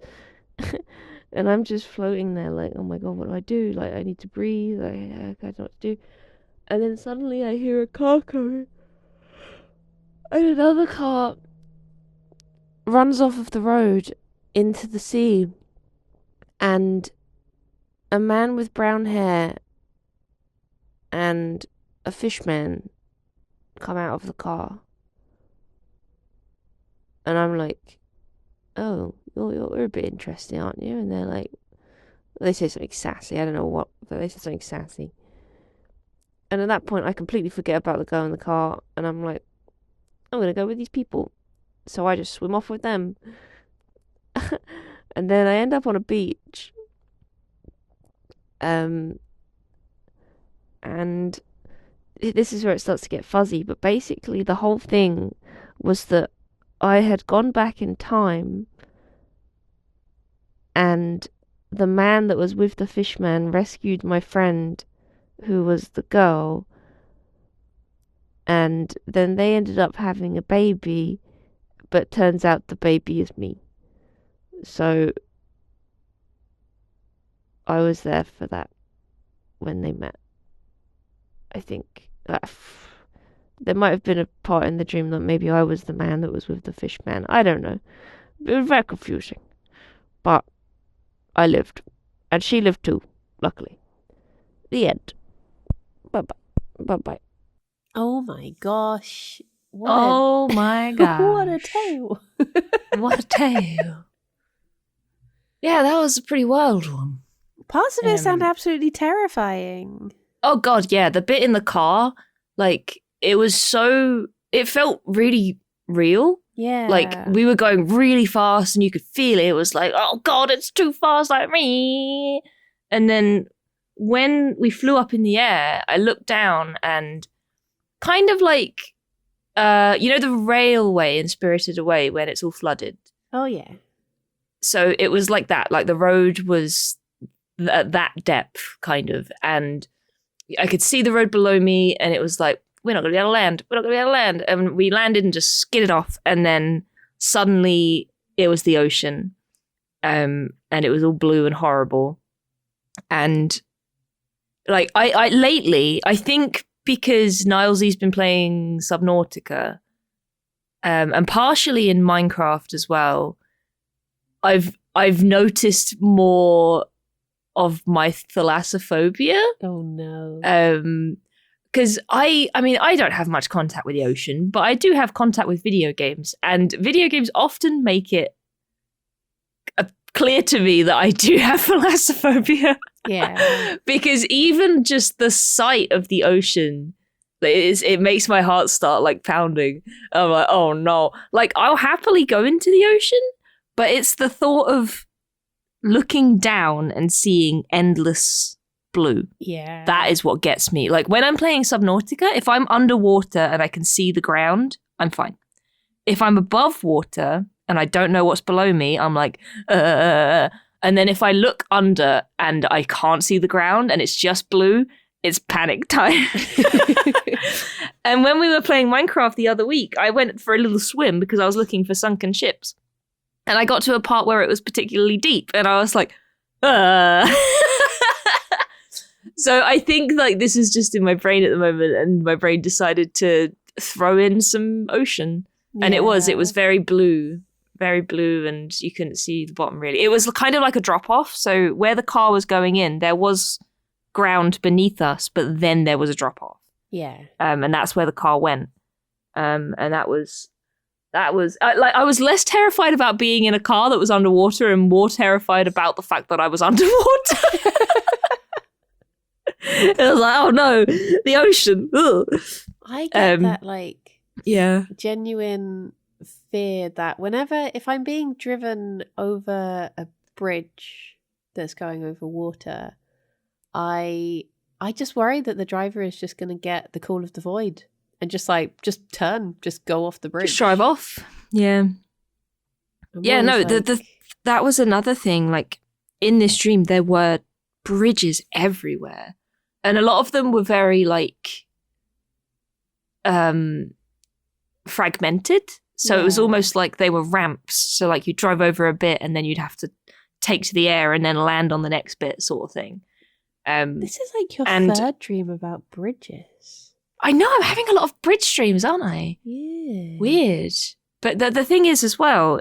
And I'm just floating there, like, oh my god, what do I do? Like, I need to breathe. I don't know what to do. And then suddenly I hear a car coming, and another car runs off of the road into the sea, and a man with brown hair and a fishman come out of the car. And I'm like, oh, you're a bit interesting, aren't you? And they're like, they say something sassy. I don't know what, but they say something sassy. And at that point, I completely forget about the girl in the car, and I'm like, I'm gonna go with these people. So I just swim off with them. And then I end up on a beach. And this is where it starts to get fuzzy, but basically the whole thing was that I had gone back in time, and the man that was with the fishman rescued my friend who was the girl, and then they ended up having a baby, but turns out the baby is me. So I was there for that when they met. I think there might have been a part in the dream that maybe I was the man that was with the fish man. I don't know. It was very confusing. But I lived. And she lived too, luckily. The end. Bye-bye. Bye-bye. Oh my gosh. Oh my god. What a tale. What a tale. Yeah, that was a pretty wild one. Parts of it sound absolutely terrifying. Oh god, yeah. The bit in the car, like, it felt really real. Yeah. Like, we were going really fast and you could feel it. It was like, oh god, it's too fast, like me. And then when we flew up in the air, I looked down and kind of like, the railway in Spirited Away when it's all flooded. Oh, yeah. So it was like that. Like, the road was at that depth, kind of. And I could see the road below me, and it was like, we're not going to be able to land. We're not going to be able to land. And we landed and just skidded off. And then suddenly it was the ocean. And it was all blue and horrible. And like, I lately, I think because Nilesy's been playing Subnautica, and partially in Minecraft as well, I've noticed more of my thalassophobia. Oh no. Because I don't have much contact with the ocean, but I do have contact with video games, and video games often make it clear to me that I do have thalassophobia. Yeah. Because even just the sight of the ocean, it makes my heart start like pounding. I'm like, oh no. Like, I'll happily go into the ocean, but it's the thought of looking down and seeing endless blue. Yeah. That is what gets me. Like when I'm playing Subnautica, if I'm underwater and I can see the ground, I'm fine. If I'm above water and I don't know what's below me, I'm like, and then if I look under and I can't see the ground and it's just blue, it's panic time. And when we were playing Minecraft the other week, I went for a little swim because I was looking for sunken ships. And I got to a part where it was particularly deep and I was like, So I think like this is just in my brain at the moment, and my brain decided to throw in some ocean. Yeah. And it was very blue, and you couldn't see the bottom really. It was kind of like a drop off. So where the car was going in, there was ground beneath us, but then there was a drop off. Yeah. And that's where the car went. And that was I was less terrified about being in a car that was underwater and more terrified about the fact that I was underwater. It was like, oh no, the ocean. Ugh. I get that, like, yeah, genuine fear that if I'm being driven over a bridge that's going over water, I just worry that the driver is just going to get the call of the void and just go off the bridge. Just drive off. Yeah. That was another thing. Like in this dream, there were bridges everywhere. And a lot of them were very like fragmented. So it was almost like they were ramps. So like you drive over a bit and then you'd have to take to the air and then land on the next bit sort of thing. This is like your third dream about bridges. I know, I'm having a lot of bridge dreams, aren't I? Yeah. Weird. But the thing is as well,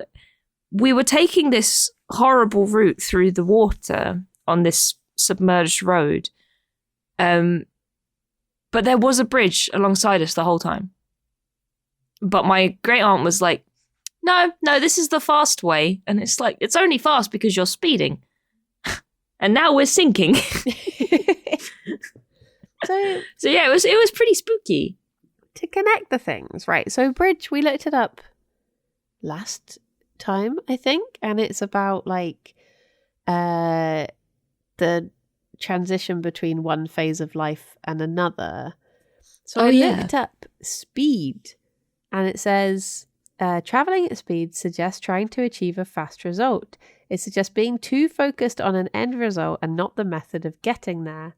we were taking this horrible route through the water on this submerged road. But there was a bridge alongside us the whole time. But my great aunt was like, no, this is the fast way. And it's like, it's only fast because you're speeding. And now we're sinking. So yeah, it was pretty spooky. To connect the things, right? So bridge, we looked it up last time, I think, and it's about like the transition between one phase of life and another. So I looked up speed, and it says traveling at speed suggests trying to achieve a fast result. It suggests being too focused on an end result and not the method of getting there.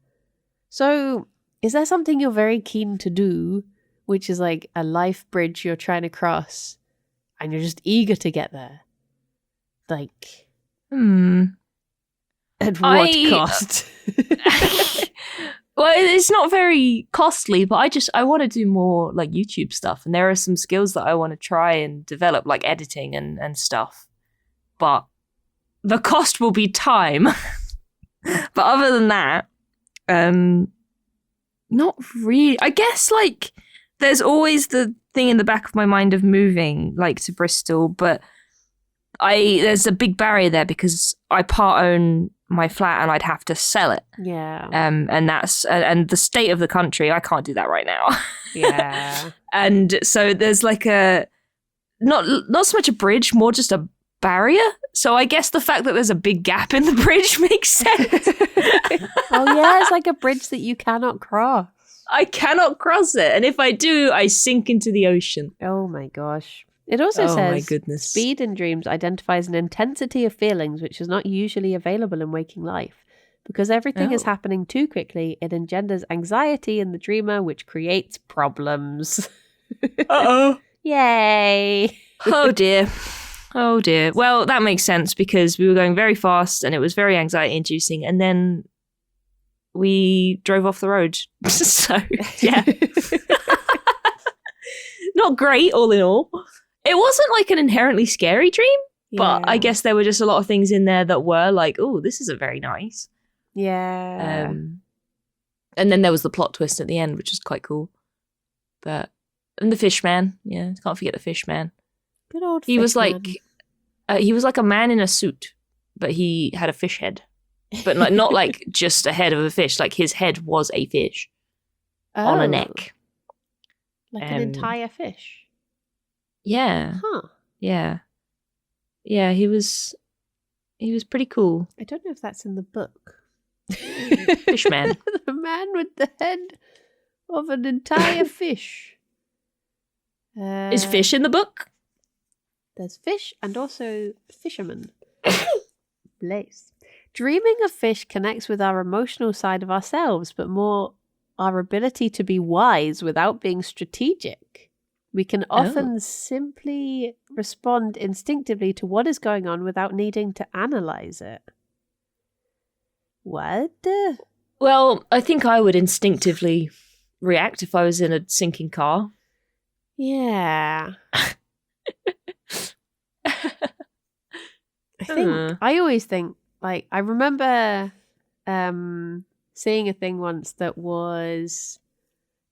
So is there something you're very keen to do, which is like a life bridge you're trying to cross and you're just eager to get there? Like, at what cost? Well, it's not very costly, but I want to do more like YouTube stuff. And there are some skills that I want to try and develop, like editing and stuff. But the cost will be time. But other than that, not really. I guess like there's always the thing in the back of my mind of moving like to Bristol, but there's a big barrier there because I part own my flat and I'd have to sell it. Yeah. And that's and the state of the country, I can't do that right now. Yeah. And so there's like a not so much a bridge, more just a barrier. So I guess the fact that there's a big gap in the bridge makes sense. Oh yeah, it's like a bridge that you cannot cross. I cannot cross it, and if I do, I sink into the ocean. Oh my gosh. It also says, my goodness. Speed in dreams identifies an intensity of feelings which is not usually available in waking life. Because everything is happening too quickly, it engenders anxiety in the dreamer, which creates problems. Uh-oh. Yay. Oh dear. Oh dear. Well, that makes sense because we were going very fast and it was very anxiety inducing, and then we drove off the road. So, yeah. Not great, all in all. It wasn't like an inherently scary dream, but I guess there were just a lot of things in there that were like, oh, this isn't very nice. Yeah. And then there was the plot twist at the end, which is quite cool. And the fish man. Yeah, can't forget the fish man. Good old He was fish like, he was like a man in a suit, but he had a fish head. But like, not like just a head of a fish, like his head was a fish on a neck. Like an entire fish? Yeah. Huh. Yeah. Yeah, he was pretty cool. I don't know if that's in the book. Fishman. The man with the head of an entire fish. Is fish in the book? There's fish and also fisherman. Blaze. Dreaming of fish connects with our emotional side of ourselves, but more our ability to be wise without being strategic. We can often simply respond instinctively to what is going on without needing to analyze it. What? Well, I think I would instinctively react if I was in a sinking car. Yeah. I always think, like, I remember seeing a thing once that was,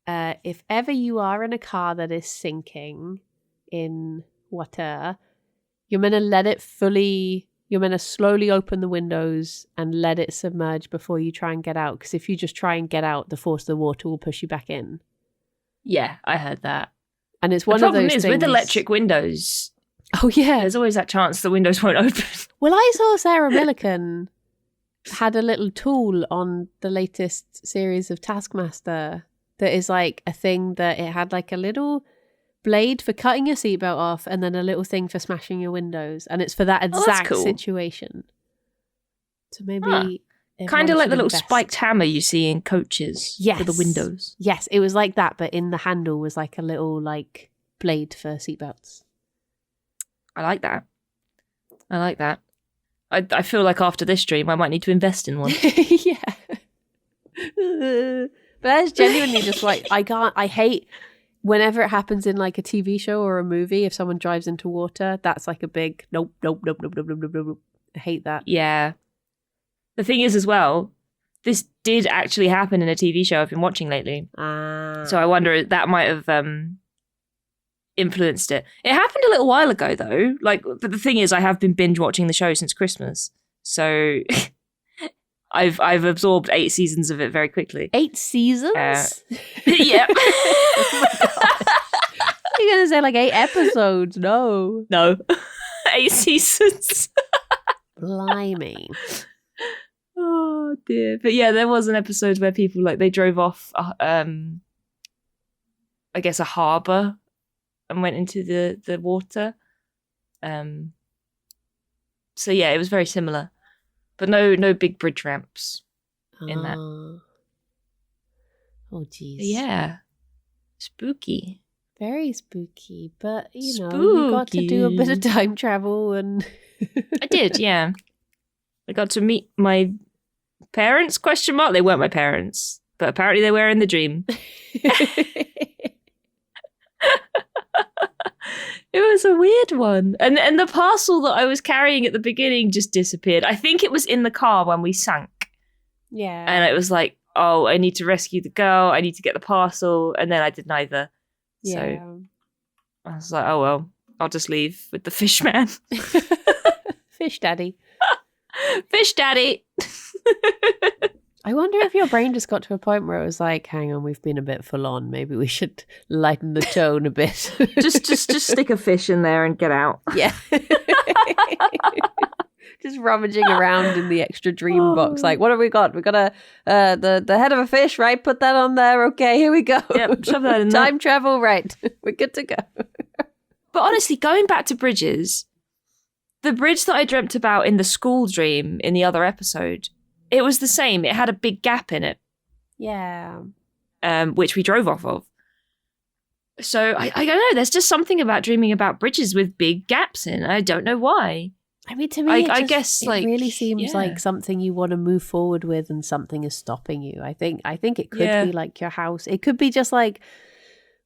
if ever you are in a car that is sinking in water, you're meant to you're meant to slowly open the windows and let it submerge before you try and get out. Because if you just try and get out, the force of the water will push you back in. Yeah, I heard that. And it's one of those things. The problem is with electric windows. Oh, yeah. There's always that chance the windows won't open. Well, I saw Sarah Millican had a little tool on the latest series of Taskmaster that is like a thing that it had like a little blade for cutting your seatbelt off and then a little thing for smashing your windows. And it's for that exact situation. So maybe... Kind of like the little spiked hammer you see in coaches for the windows. Yes, it was like that, but in the handle was like a little like blade for seatbelts. I like that. I feel like after this stream, I might need to invest in one. Yeah. But that's genuinely just like, I hate whenever it happens in like a TV show or a movie, if someone drives into water, that's like a big nope. I hate that. Yeah. The thing is as well, this did actually happen in a TV show I've been watching lately. So I wonder that might have influenced it. It happened a little while ago though. But the thing is, I have been binge watching the show since Christmas. So I've absorbed 8 seasons of it very quickly. 8 seasons? Yeah. You're going to say like 8 episodes. No. 8 seasons. Blimey. Oh dear. But yeah, there was an episode where people they drove off I guess a harbour and went into the water. So yeah, it was very similar. But no big bridge ramps in that. Oh geez. Yeah. Spooky. Very spooky. But you know, you got to do a bit of time travel and I did, yeah. I got to meet my parents, ? They weren't my parents, but apparently they were in the dream. It was a weird one. And the parcel that I was carrying at the beginning just disappeared. I think it was in the car when we sank. Yeah. And it was like, oh, I need to rescue the girl. I need to get the parcel. And then I did neither. Yeah. So I was like, oh, well, I'll just leave with the fish man. Fish daddy. Fish daddy. I wonder if your brain just got to a point where it was like, hang on, we've been a bit full on. Maybe we should lighten the tone a bit. just stick a fish in there and get out. Yeah. Just rummaging around in the extra dream box. Like, what have we got? We got the head of a fish, right? Put that on there. Okay, here we go. Yep, shove that in there. Time travel, right. We're good to go. But honestly, going back to bridges, the bridge that I dreamt about in the school dream in the other episode, it was the same. It had a big gap in it. Yeah. Which we drove off of. So I don't know. There's just something about dreaming about bridges with big gaps in. I don't know why. I mean, to me, I guess it like really seems like something you want to move forward with, and something is stopping you. I think it could be like your house. It could be just like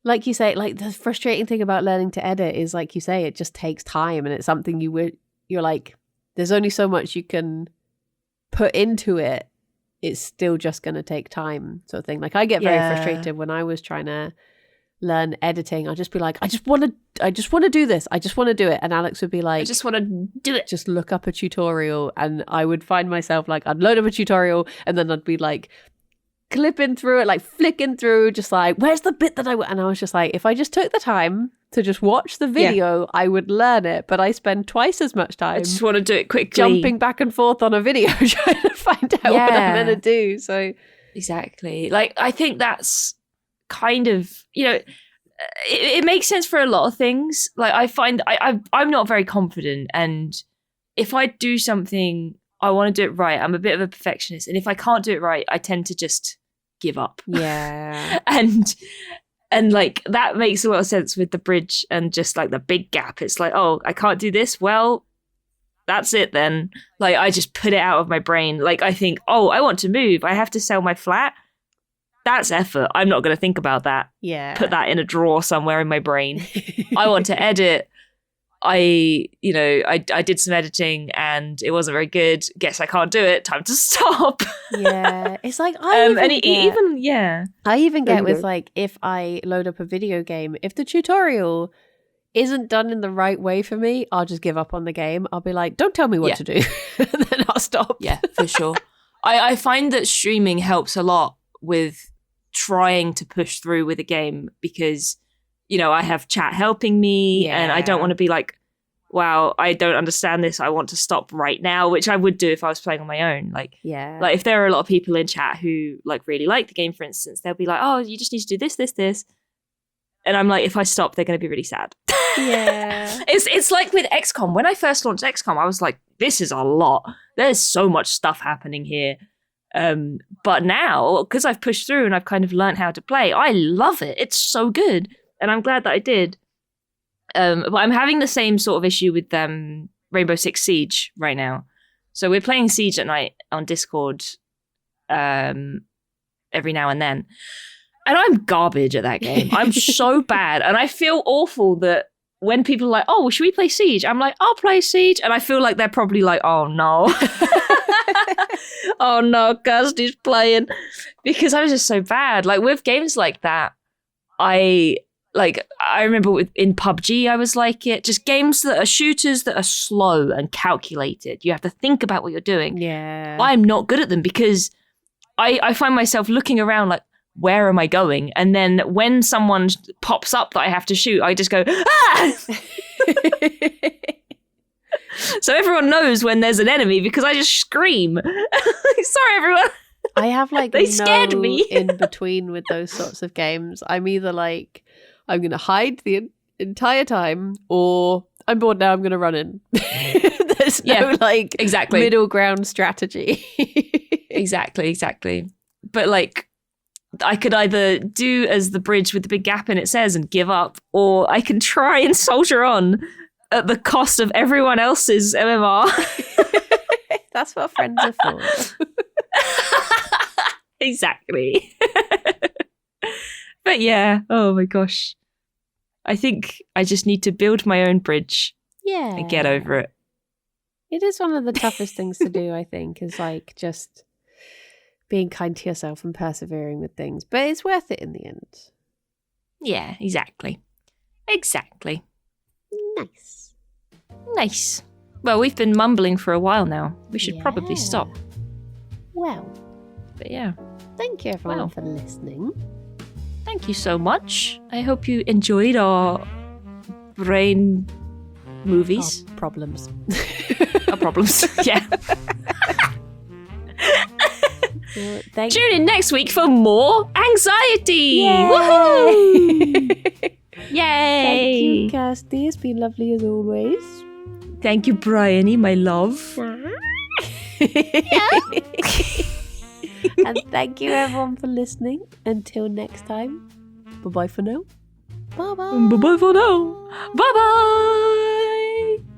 you say, like the frustrating thing about learning to edit is, like you say, it just takes time, and it's something you're like, there's only so much you can put into it. It's still just going to take time, sort of thing. Like I get very frustrated when I was trying to learn editing. I'll just be like, I just want to do this. I just want to do it. And Alex would be like, I just want to do it. Just look up a tutorial. And I would find myself like, I'd load up a tutorial and then I'd be like clipping through it, like flicking through, just like, where's the bit that and I was just like, if I just took the time to just watch the video, I would learn it. But I spend twice as much time I just want to do it quickly. jumping back and forth on a video trying to find out what I'm going to do. So exactly. Like, I think that's kind of, it makes sense for a lot of things. Like, I find I'm not very confident, and if I do something, I want to do it right. I'm a bit of a perfectionist, and if I can't do it right, I tend to just give up. Yeah. and like that makes a lot of sense with the bridge and just like the big gap. It's like, oh, I can't do this. Well, that's it then. Like, I just put it out of my brain. Like, I think, oh, I want to move. I have to sell my flat. That's effort. I'm not going to think about that. Yeah. Put that in a drawer somewhere in my brain. I want to edit. I did some editing and it wasn't very good. Guess I can't do it. Time to stop. Yeah. It's like, I even get with like, if I load up a video game, if the tutorial isn't done in the right way for me, I'll just give up on the game. I'll be like, don't tell me what to do. And then I'll stop. Yeah, for sure. I find that streaming helps a lot with trying to push through with a game because, I have chat helping me and I don't want to be like, wow, I don't understand this. I want to stop right now, which I would do if I was playing on my own. Like if there are a lot of people in chat who like really like the game, for instance, they'll be like, oh, you just need to do this, this, this. And I'm like, if I stop, they're going to be really sad. Yeah. It's like with XCOM. When I first launched XCOM, I was like, this is a lot. There's so much stuff happening here. But now, because I've pushed through and I've kind of learned how to play, I love it. It's so good. And I'm glad that I did. But I'm having the same sort of issue with Rainbow Six Siege right now. So we're playing Siege at night on Discord every now and then. And I'm garbage at that game. I'm so bad. And I feel awful that when people are like, oh, well, should we play Siege? I'm like, I'll play Siege. And I feel like they're probably like, oh, no. Oh, no, Kirsty's playing. Because I was just so bad. Like, with games like that, I remember in PUBG, I was like it. Just games that are shooters that are slow and calculated. You have to think about what you're doing. Yeah. I'm not good at them because I find myself looking around like, where am I going? And then when someone pops up that I have to shoot, I just go, ah! So everyone knows when there's an enemy because I just scream. Sorry, everyone. I have like they scared me in between with those sorts of games. I'm either like, I'm going to hide the entire time, or I'm bored now, I'm going to run in. There's no middle ground strategy. Exactly. But like, I could either do as the bridge with the big gap in it says and give up, or I can try and soldier on at the cost of everyone else's MMR. That's what friends are for. Exactly. But yeah, oh my gosh. I think I just need to build my own bridge. Yeah. And get over it. It is one of the toughest things to do, I think, is like just being kind to yourself and persevering with things. But it's worth it in the end. Yeah, exactly. Nice. Well, we've been mumbling for a while now. We should probably stop. Well. But yeah. Thank you everyone for listening. Thank you so much. I hope you enjoyed our brain movies. Our problems. Our problems, yeah. Well, tune in next week for more anxiety. Yay! Woohoo! Yay! Thank you, Kirsty. It's been lovely as always. Thank you, Bryony, my love. And thank you everyone for listening. Until next time, bye bye for now. Bye bye. Bye bye for now. Bye bye.